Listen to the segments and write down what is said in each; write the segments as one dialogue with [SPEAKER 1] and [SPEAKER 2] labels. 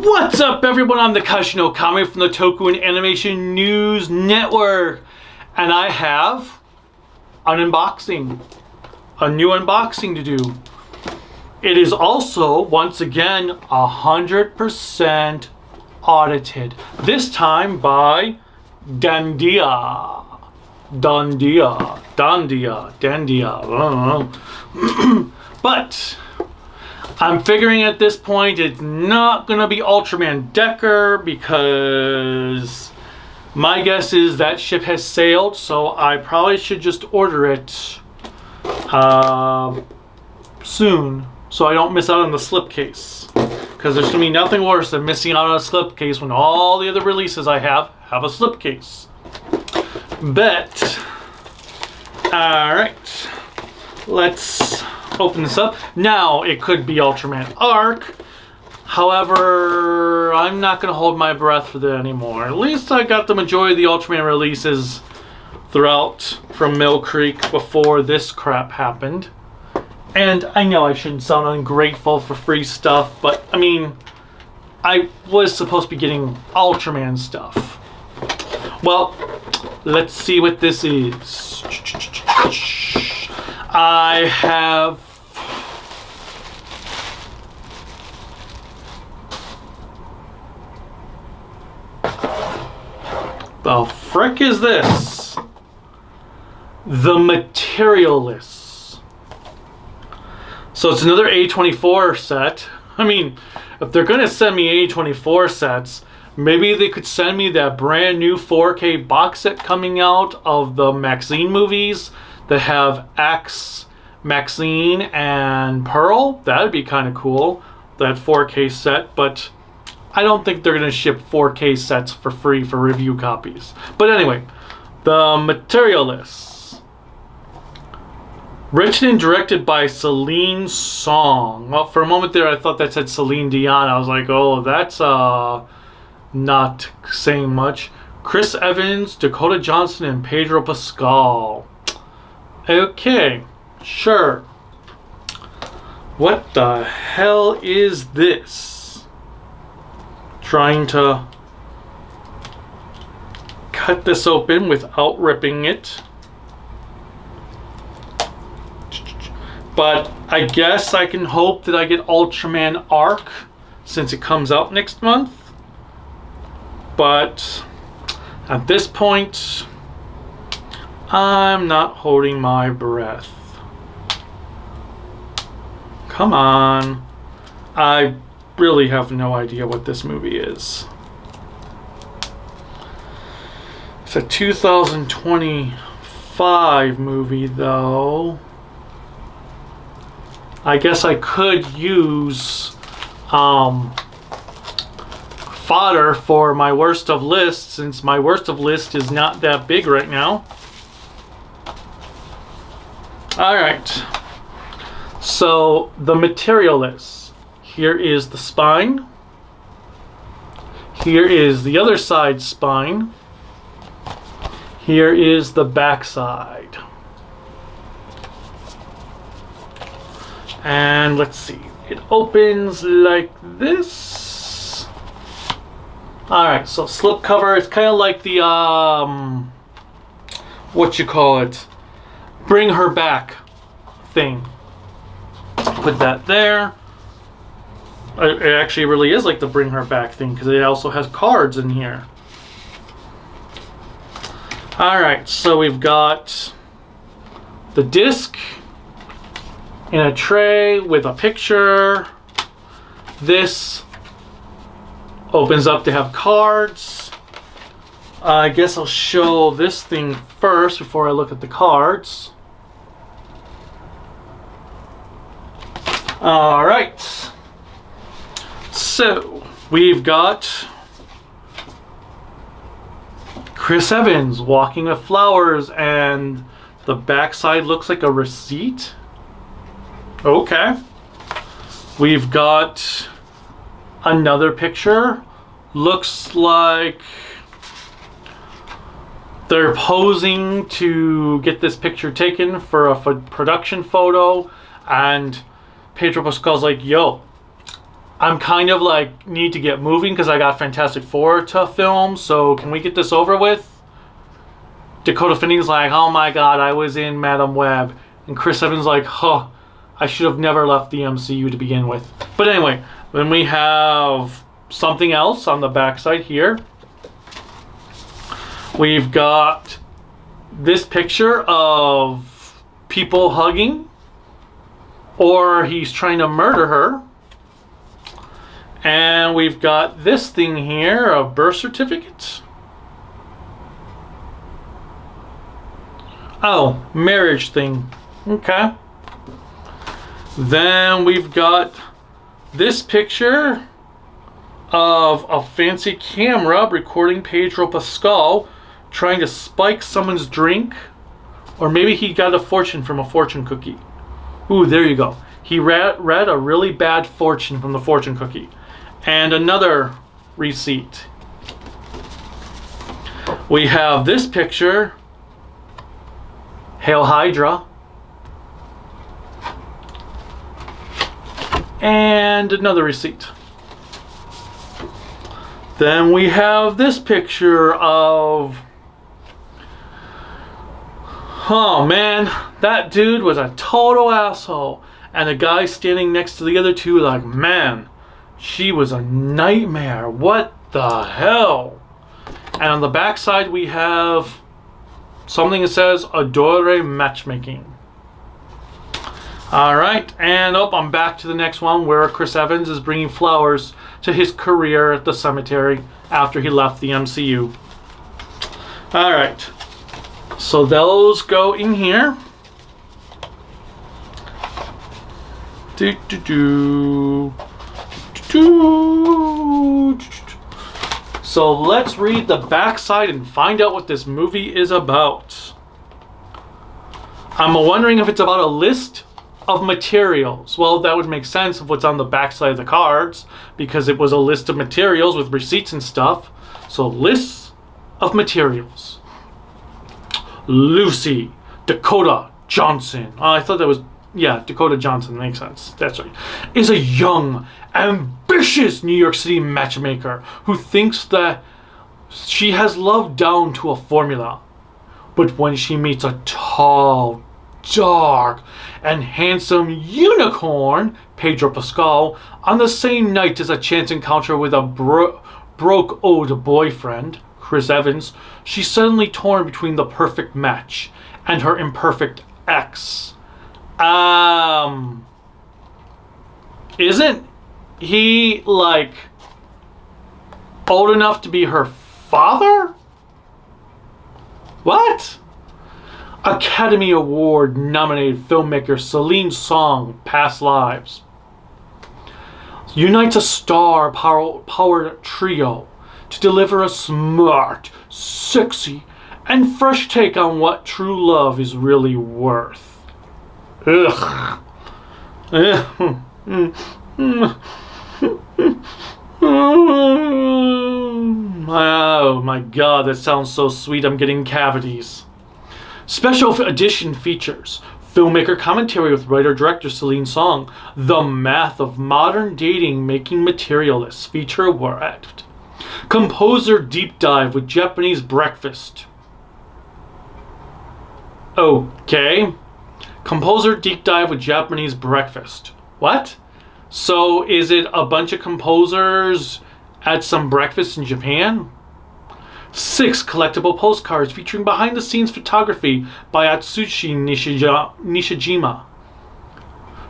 [SPEAKER 1] What's up, everyone? I'm the Kashino Kame from the Toku and Animation News Network, and I have an unboxing, a new unboxing to do. It is also, once again, 100% audited. This time by Dandia. I don't know. But I'm figuring at this point it's not going to be Ultraman Decker because my guess is that ship has sailed, so I probably should just order it soon so I don't miss out on the slipcase. Because there's going to be nothing worse than missing out on a slipcase when all the other releases I have a slipcase. Bet. Alright. Let's open this up. Now, it could be Ultraman Arc. However, I'm not going to hold my breath for that anymore. At least I got the majority of the Ultraman releases throughout from Mill Creek before this crap happened. And I know I shouldn't sound ungrateful for free stuff, but I mean, I was supposed to be getting Ultraman stuff. Well, let's see what this is. I have the frick is this? The Materialists. So it's another A24 set. I mean, if they're going to send me A24 sets, maybe they could send me that brand new 4K box set coming out of the Maxine movies that have Axe, Maxine, and Pearl. That'd be kind of cool, that 4K set, but I don't think they're going to ship 4K sets for free for review copies. But anyway, the Materialists. Written and directed by Celine Song. Well, for a moment there, I thought that said Celine Dion. I was like, oh, that's not saying much. Chris Evans, Dakota Johnson, and Pedro Pascal. Okay, sure. What the hell is this? Trying to cut this open without ripping it. But I guess I can hope that I get Ultraman Arc since it comes out next month. But at this point, I'm not holding my breath. Come on. I really have no idea what this movie is. It's a 2025 movie, though. I guess I could use fodder for my worst of list, since my worst of list is not that big right now. Alright. So, the Materialists. Here is the spine. Here is the other side spine. Here is the back side. And let's see, it opens like this. Alright, so slip cover, it's kind of like the, what you call it, Bring Her Back thing. Put that there. It actually really is like the Bring Her Back thing, because it also has cards in here. Alright, so we've got the disc in a tray with a picture. This opens up to have cards. I guess I'll show this thing first before I look at the cards. Alright. So, we've got Chris Evans walking with flowers, and the backside looks like a receipt. Okay. We've got another picture. Looks like they're posing to get this picture taken for a production photo, and Pedro Pascal's like, yo, I'm kind of like need to get moving because I got Fantastic Four to film. So can we get this over with? Dakota Fanning's like, oh my god, I was in Madam Web. And Chris Evans like, huh, I should have never left the MCU to begin with. But anyway, then we have something else on the backside here. We've got this picture of people hugging, or he's trying to murder her. And we've got this thing here, a birth certificate. Oh, marriage thing. Okay. Then we've got this picture of a fancy camera recording Pedro Pascal trying to spike someone's drink. Or maybe he got a fortune from a fortune cookie. Ooh, there you go. He read a really bad fortune from the fortune cookie. And another receipt. We have this picture. Hail Hydra. And another receipt. Then we have this picture of... Oh man, that dude was a total asshole. And the guy standing next to the other two like, man, she was a nightmare. What the hell? And on the back side we have something that says Adore Matchmaking. Alright, and I'm back to the next one where Chris Evans is bringing flowers to his career at the cemetery after he left the MCU. Alright, so those go in here. So let's read the backside and find out what this movie is about. I'm wondering if it's about a list of materials. Well, that would make sense of what's on the backside of the cards because it was a list of materials with receipts and stuff. So lists of materials. Lucy Dakota Johnson. Oh, I thought that was, yeah, Dakota Johnson, makes sense. That's right. Is a young, ambitious New York City matchmaker who thinks that she has love down to a formula. But when she meets a tall, dark, and handsome unicorn, Pedro Pascal, on the same night as a chance encounter with a broke old boyfriend, Chris Evans, she's suddenly torn between the perfect match and her imperfect ex. Isn't he, like, old enough to be her father? What? Academy Award nominated filmmaker Celine Song, Past Lives, unites a star-powered trio to deliver a smart, sexy, and fresh take on what true love is really worth. Ugh. Oh my god, that sounds so sweet. I'm getting cavities. Special edition features filmmaker commentary with writer-director Celine Song, The Math of Modern Dating Making Materialists feature award. Composer deep dive with Japanese breakfast. Okay. Composer deep dive with Japanese breakfast. What? So is it a bunch of composers at some breakfast in Japan? 6 collectible postcards featuring behind-the-scenes photography by Atsushi Nishijima.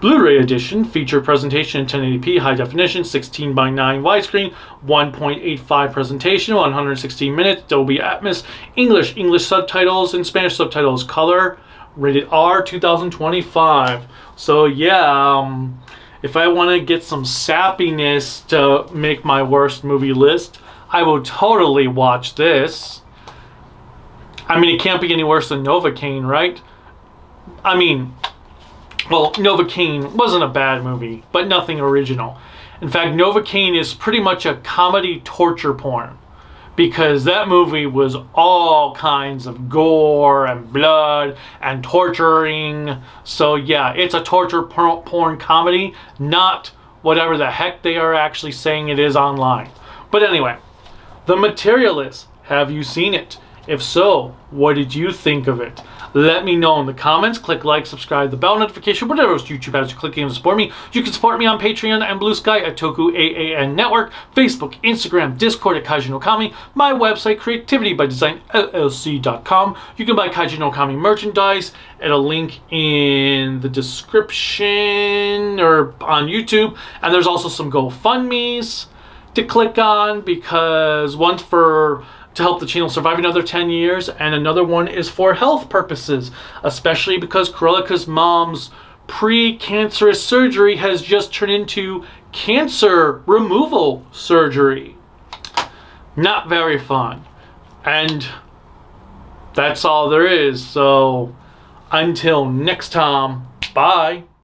[SPEAKER 1] Blu-ray edition, feature presentation in 1080p, high definition, 16:9 widescreen, 1.85 presentation, 116 minutes, Dolby Atmos, English subtitles, and Spanish subtitles, color, rated R, 2025. So yeah, if I want to get some sappiness to make my worst movie list, I will totally watch this. I mean, it can't be any worse than Novocaine, right? I mean, well, Novocaine wasn't a bad movie, but nothing original. In fact, Novocaine is pretty much a comedy torture porn, because that movie was all kinds of gore and blood and torturing. So yeah, it's a torture porn comedy, not whatever the heck they are actually saying it is online. But anyway, The Materialist. Have you seen it? If so, what did you think of it? Let me know in the comments. Click like, subscribe, the bell notification, whatever else YouTube has you clicking to support me. You can support me on Patreon and Bluesky at Toku Network, Facebook, Instagram, Discord at Kaiju no Kami, my website, creativitybydesignllc.com. You can buy Kaiju no Kami merchandise at a link in the description or on YouTube. And there's also some GoFundMes to click on, because one's to help the channel survive another 10 years, and another one is for health purposes, especially because Kurelika's mom's pre-cancerous surgery has just turned into cancer removal surgery. Not very fun. And that's all there is. So until next time, bye.